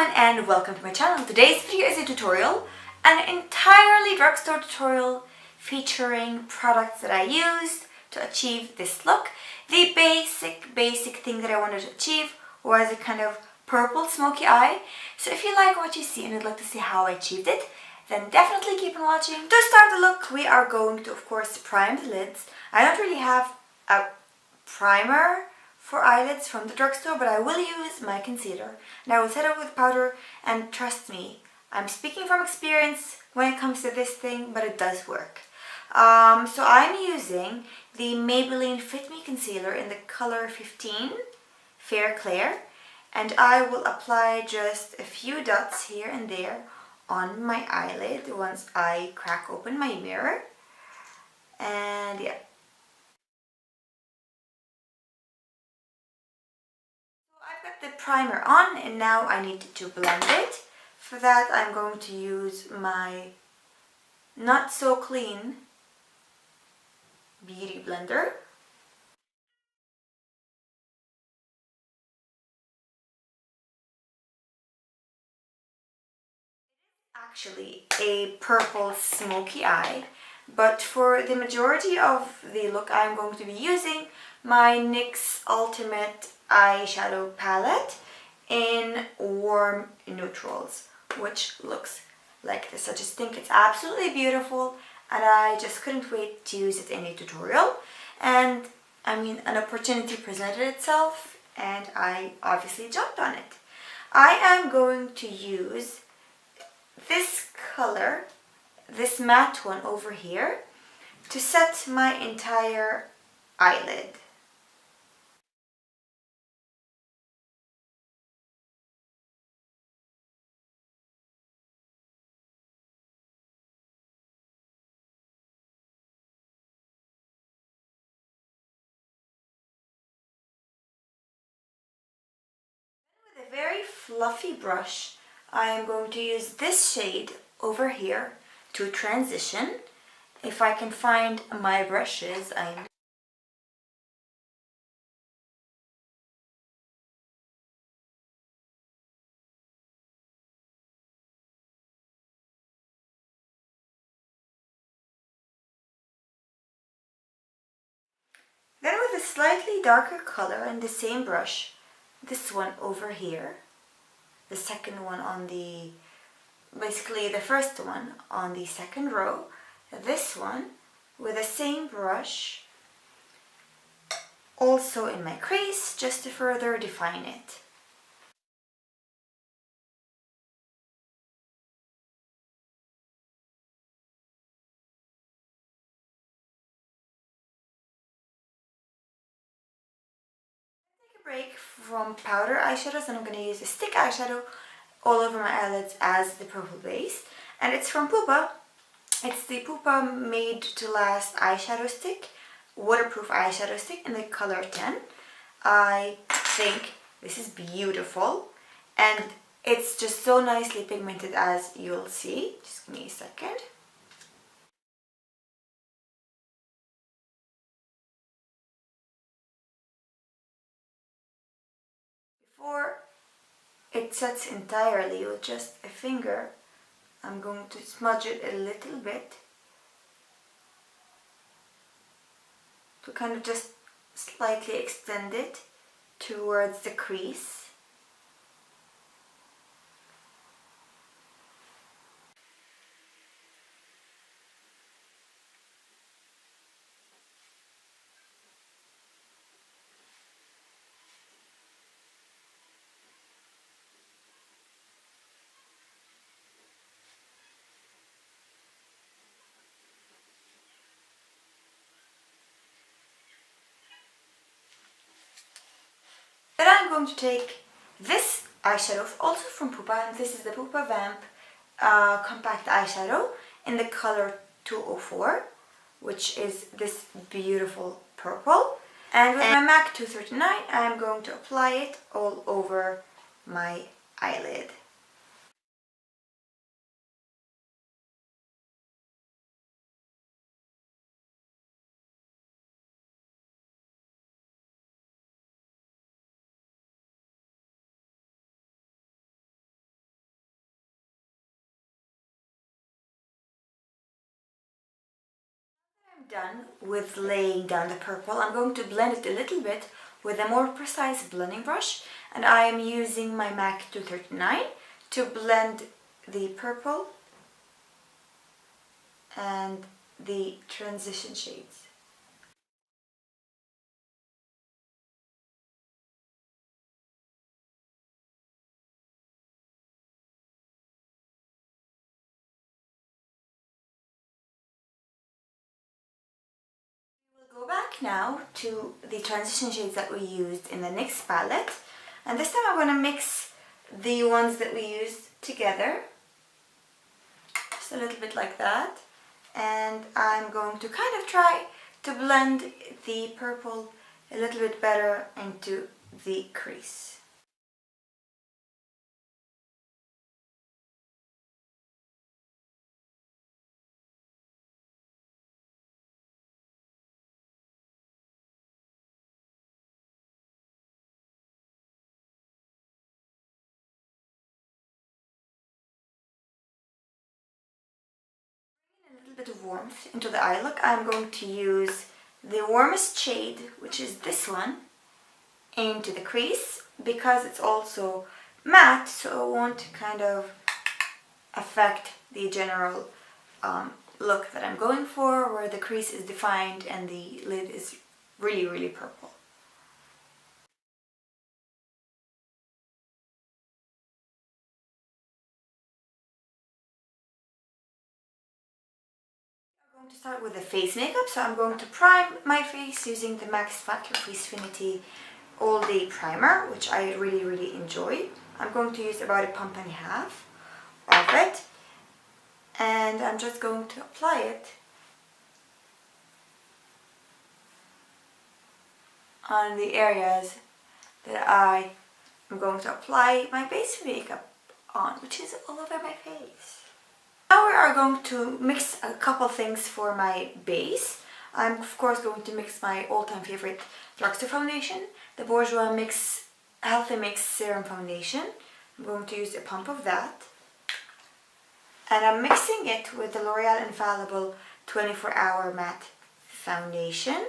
everyone and welcome to my channel. Today's video is a tutorial, an entirely drugstore tutorial featuring products that I used to achieve this look. The basic thing that I wanted to achieve was a kind of purple smoky eye. So if you like what you see and would like to see how I achieved it, then definitely keep on watching. To start the look, we are going to, of course, prime the lids. I don't really have a primer for eyelids from the drugstore, but I will use my concealer and I will set it with powder, and trust me, I'm speaking from experience when it comes to this thing, but it does work. So I'm using the Maybelline Fit Me Concealer in the color 15, Fair Clair, and I will apply just a few dots here and there on my eyelid once I crack open my mirror. And yeah. I've got the primer on and now I need to blend it. For that I'm going to use my not so clean beauty blender. Actually a purple smoky eye, but for the majority of the look I'm going to be using my NYX Ultimate Eyeshadow Palette in warm neutrals, which looks like this. I just think it's absolutely beautiful and I just couldn't wait to use it in a tutorial. And I mean, an opportunity presented itself and I obviously jumped on it. I am going to use this color, this matte one over here, to set my entire eyelid. With a very fluffy brush, I am going to use this shade over here to transition. If I can find my brushes, then with a slightly darker color and the same brush, this one over here, the second one on the, basically the first one on the second row, this one with the same brush, also in my crease, just to further define it. Take a break from powder eyeshadows and I'm going to use a stick eyeshadow all over my eyelids as the purple base, and it's from Pupa. It's the Pupa Made to Last eyeshadow stick, waterproof eyeshadow stick in the color 10. I think this is beautiful and it's just so nicely pigmented, as you'll see. Just give me a second. Before it sets entirely with just a finger, I'm going to smudge it a little bit to kind of just slightly extend it towards the crease. Then I'm going to take this eyeshadow, also from Pupa, and this is the Pupa Vamp Compact Eyeshadow in the color 204, which is this beautiful purple. And with my MAC 239, I'm going to apply it all over my eyelid. Done with laying down the purple, I'm going to blend it a little bit with a more precise blending brush, and I am using my MAC 239 to blend the purple and the transition shades. We'll go back now to the transition shades that we used in the NYX palette, and this time I'm going to mix the ones that we used together, just a little bit like that, and I'm going to kind of try to blend the purple a little bit better into the crease. A little bit of warmth into the eye look, I'm going to use the warmest shade, which is this one, into the crease because it's also matte, so it won't kind of affect the general look that I'm going for, where the crease is defined and the lid is really, really purple. I'm going to start with the face makeup, so I'm going to prime my face using the Max Factor Facefinity All Day Primer, which I really, really enjoy. I'm going to use about a pump and a half of it, and I'm just going to apply it on the areas that I am going to apply my base makeup on, which is all over my face. Now we are going to mix a couple things for my base. I'm of course going to mix my all-time favorite Drugstore foundation, the Bourjois Healthy Mix Serum Foundation. I'm going to use a pump of that. And I'm mixing it with the L'Oreal Infallible 24-Hour Matte Foundation.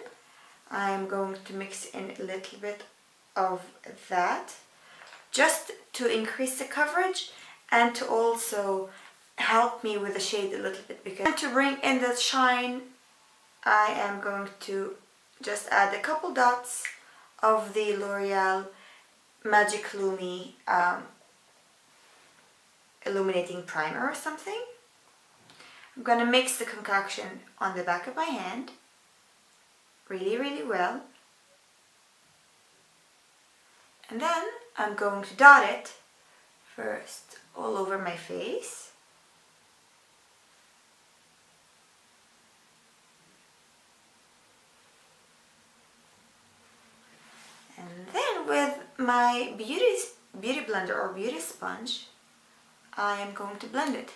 I'm going to mix in a little bit of that, just to increase the coverage and to also help me with the shade a little bit, because to bring in the shine, I am going to just add a couple dots of the L'Oreal Magic Lumi Illuminating Primer or something. I'm going to mix the concoction on the back of my hand really, really well. And then I'm going to dot it first all over my face. And then with my beauty blender or beauty sponge, I am going to blend it.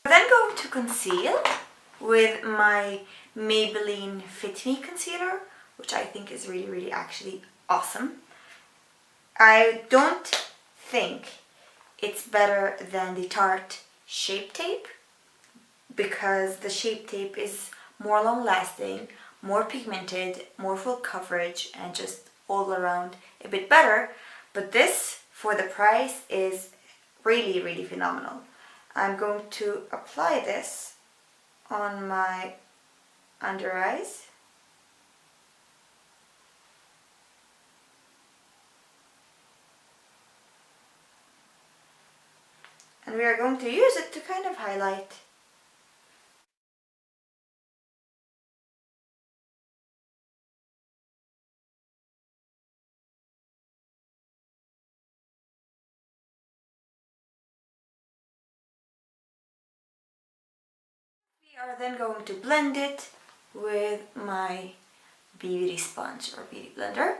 I'm then going to conceal with my Maybelline Fit Me Concealer, which I think is really, really actually awesome. I don't think it's better than the Tarte Shape Tape, because the Shape Tape is more long lasting, more pigmented, more full coverage, and just all around a bit better. But this, for the price, is really, really phenomenal. I'm going to apply this on my under eyes. And we are going to use it to kind of highlight. We are then going to blend it with my beauty sponge or beauty blender.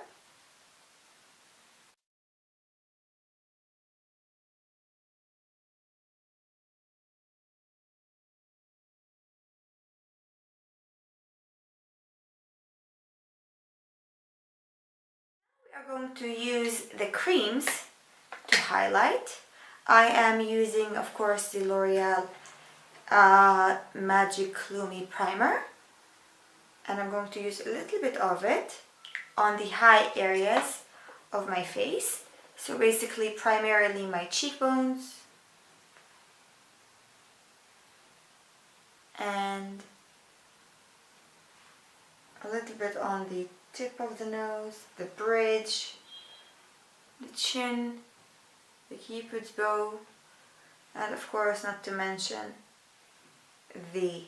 We are going to use the creams to highlight. I am using, of course, the L'Oreal Magic Lumi Primer. And I'm going to use a little bit of it on the high areas of my face. So basically, primarily my cheekbones and a little bit on the tip of the nose, the bridge, the chin, the cupid's bow, and of course, not to mention the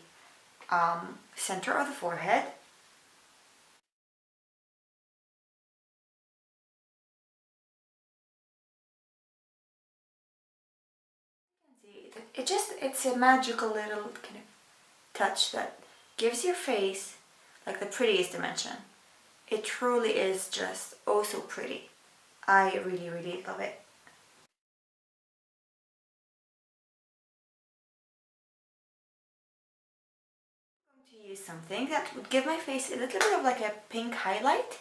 center of the forehead. It's a magical little kind of touch that gives your face like the prettiest dimension. It truly is just oh so pretty. I really, really love it. I'm going to use something that would give my face a little bit of like a pink highlight,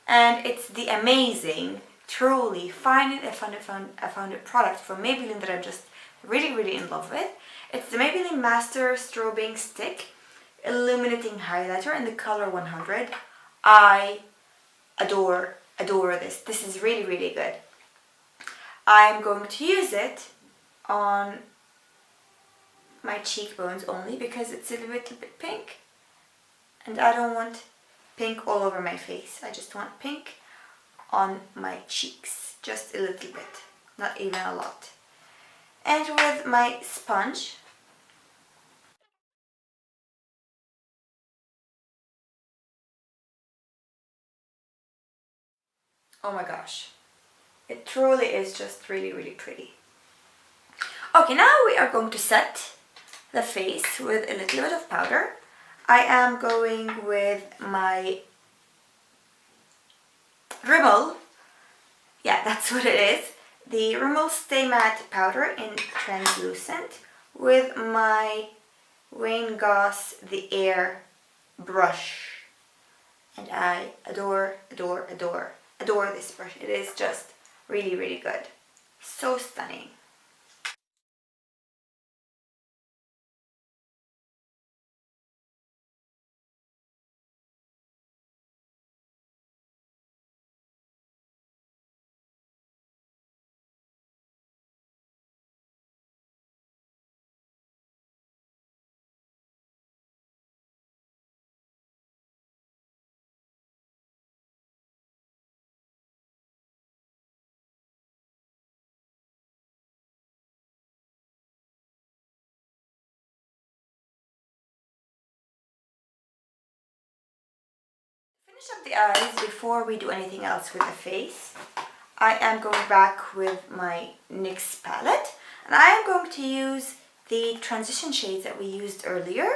and it's the amazing, truly finally I found a product from Maybelline that I'm just really, really in love with. It's the Maybelline Master Strobing Stick Illuminating Highlighter in the color 100. I adore this. This is really, really good. I'm going to use it on my cheekbones only because it's a little bit pink. And I don't want pink all over my face. I just want pink on my cheeks. Just a little bit. Not even a lot. And with my sponge, oh my gosh, it truly is just really, really pretty. Okay, now we are going to set the face with a little bit of powder. I am going with my Rimmel, yeah, that's what it is, the Rimmel Stay Matte Powder in Translucent with my Wayne Goss The Air brush. And I adore this brush. It is just really, really good. So stunning. Finish up the eyes before we do anything else with the face. I am going back with my NYX palette, and I am going to use the transition shades that we used earlier,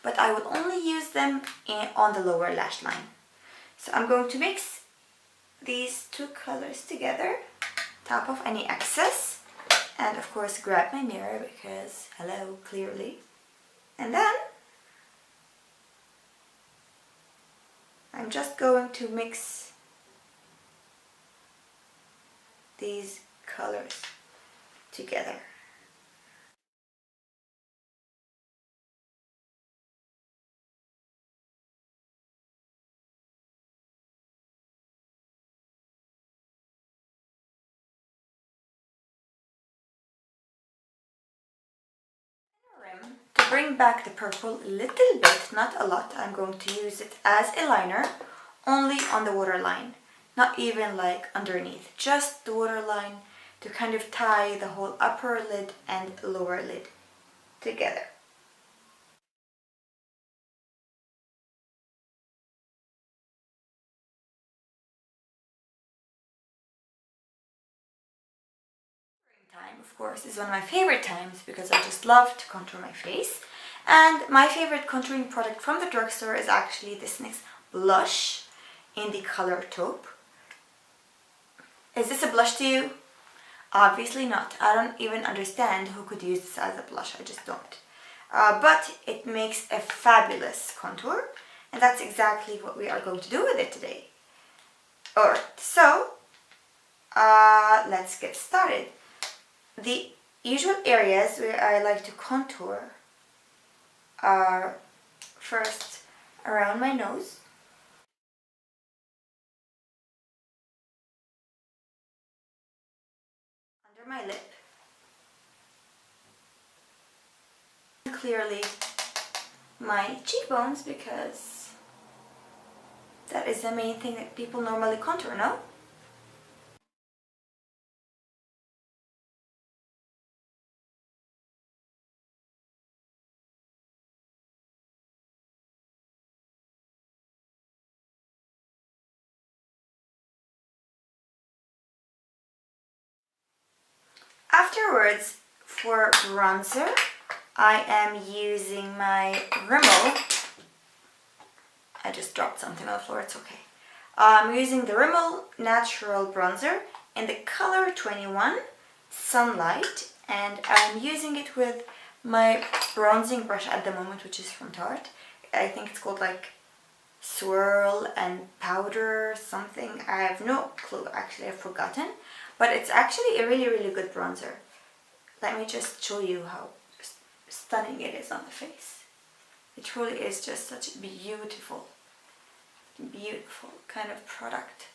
but I will only use them on the lower lash line. So I'm going to mix these two colors together, top off any excess, and of course grab my mirror because hello, clearly. And then I'm just going to mix these colors together. To bring back the purple a little bit, not a lot, I'm going to use it as a liner only on the waterline, not even like underneath, just the waterline to kind of tie the whole upper lid and lower lid together. Time, of course, is one of my favorite times because I just love to contour my face. And my favorite contouring product from the drugstore is actually this NYX Blush in the color Taupe. Is this a blush to you? Obviously not. I don't even understand who could use this as a blush. I just don't. But it makes a fabulous contour, and that's exactly what we are going to do with it today. Alright, so let's get started. The usual areas where I like to contour are first around my nose, under my lip, and clearly my cheekbones, because that is the main thing that people normally contour, no? Afterwards, for bronzer, I am using my Rimmel. I just dropped something on the floor, it's okay. I'm using the Rimmel Natural Bronzer in the color 21, Sunlight, and I'm using it with my bronzing brush at the moment, which is from Tarte. I think it's called like Swirl and Powder something. I have no clue, actually, I've forgotten. But it's actually a really, really good bronzer. Let me just show you how stunning it is on the face. It truly is just such a beautiful, beautiful kind of product.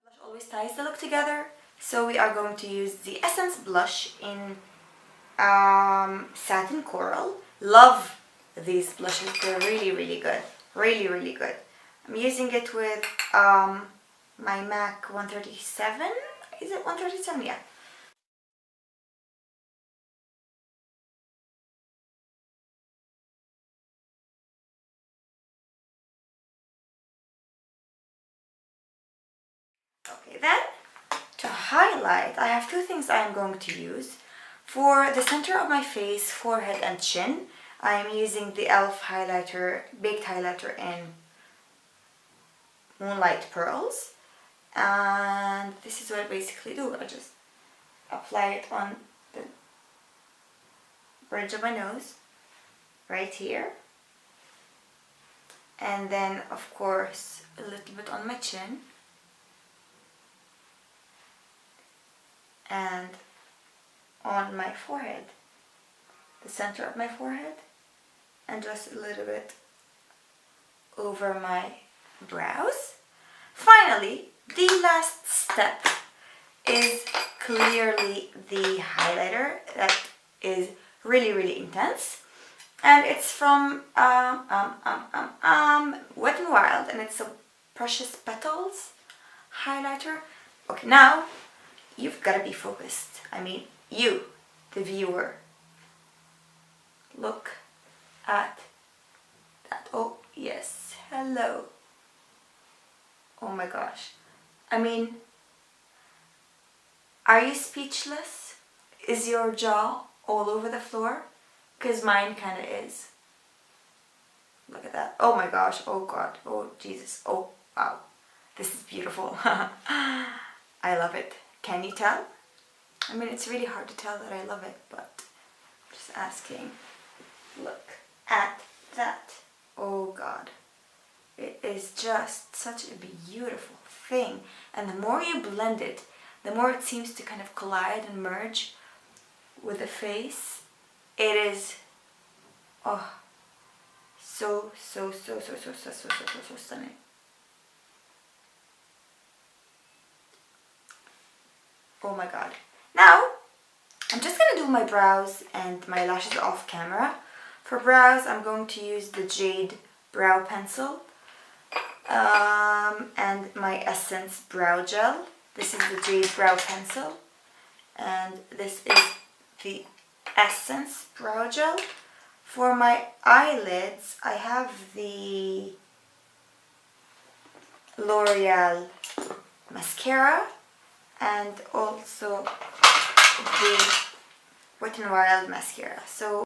Blush always ties the look together, so we are going to use the Essence blush in Satin Coral. Love these blushes, they're really, really good. Really, really good. I'm using it with my MAC 137. Is it 137? Yeah. Okay, then to highlight, I have two things I am going to use. For the center of my face, forehead and chin, I am using the e.l.f. highlighter, baked highlighter in Moonlight Pearls. And this is what I basically do. I just apply it on the bridge of my nose, right here. And then, of course, a little bit on my chin. And on my forehead, the center of my forehead, and just a little bit over my brows. Finally, the last step is clearly the highlighter that is really, really intense, and it's from Wet n Wild, and it's a Precious Petals highlighter. Okay, now you've got to be focused. I mean, you, the viewer, look at that. Oh, yes. Hello. Oh my gosh. I mean, are you speechless? Is your jaw all over the floor? Because mine kind of is. Look at that. Oh my gosh. Oh God. Oh Jesus. Oh wow. This is beautiful. I love it. Can you tell? I mean, it's really hard to tell that I love it, but I'm just asking. Look at that. Oh God. It is just such a beautiful thing. And the more you blend it, the more it seems to kind of collide and merge with the face. It is, oh, so stunning. Oh my God. Now, I'm just going to do my brows and my lashes off camera. For brows, I'm going to use the Jade Brow Pencil and my Essence Brow Gel. This is the Jade Brow Pencil, and this is the Essence Brow Gel. For my eyelids, I have the L'Oreal Mascara and also the Wet n Wild Mascara. So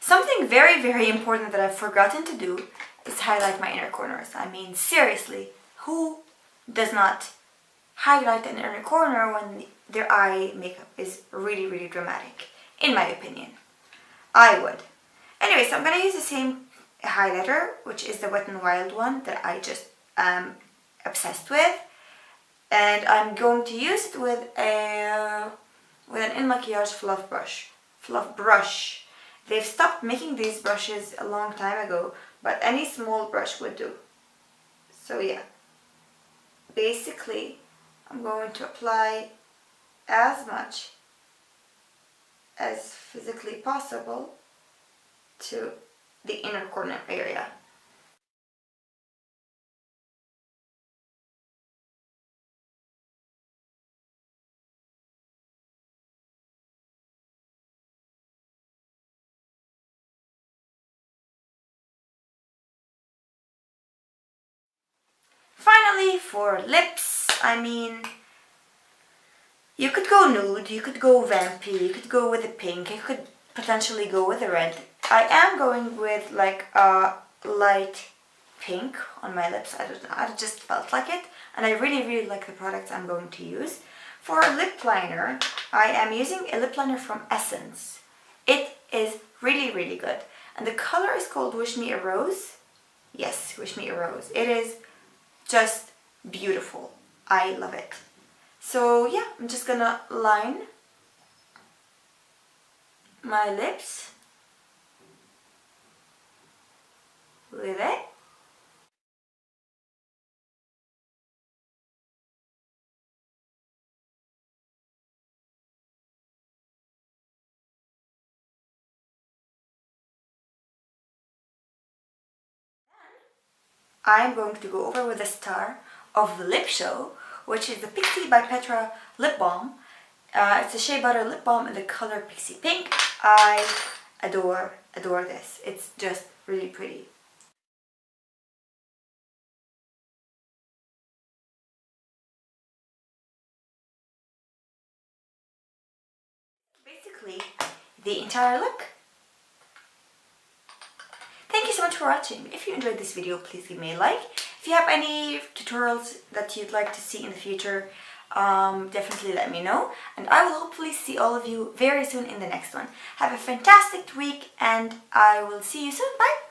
Something very, very important that I've forgotten to do is highlight my inner corners. I mean, seriously, who does not highlight an inner corner when their eye makeup is really, really dramatic? In my opinion, I would. Anyway, so I'm going to use the same highlighter, which is the Wet n Wild one that I just obsessed with. And I'm going to use it with an In Maquillage fluff brush. They've stopped making these brushes a long time ago, but any small brush would do. So yeah, basically I'm going to apply as much as physically possible to the inner corner area. Finally, for lips, I mean, you could go nude, you could go vampy, you could go with a pink, you could potentially go with a red. I am going with like a light pink on my lips. I don't know, I just felt like it, and I really, really like the products I'm going to use. For a lip liner, I am using a lip liner from Essence. It is really, really good, and the color is called Wish Me a Rose. Yes, Wish Me a Rose. It is just beautiful. I love it. So yeah, I'm just gonna line my lips with it. I'm going to go over with the star of the lip show, which is the Pixi by Petra lip balm. It's a Shea Butter lip balm in the color Pixie Pink. I adore this. It's just really pretty. Basically, the entire look. Thank you so much for watching. If you enjoyed this video, please give me a like. If you have any tutorials that you'd like to see in the future, definitely let me know. And I will hopefully see all of you very soon in the next one. Have a fantastic week, and I will see you soon. Bye!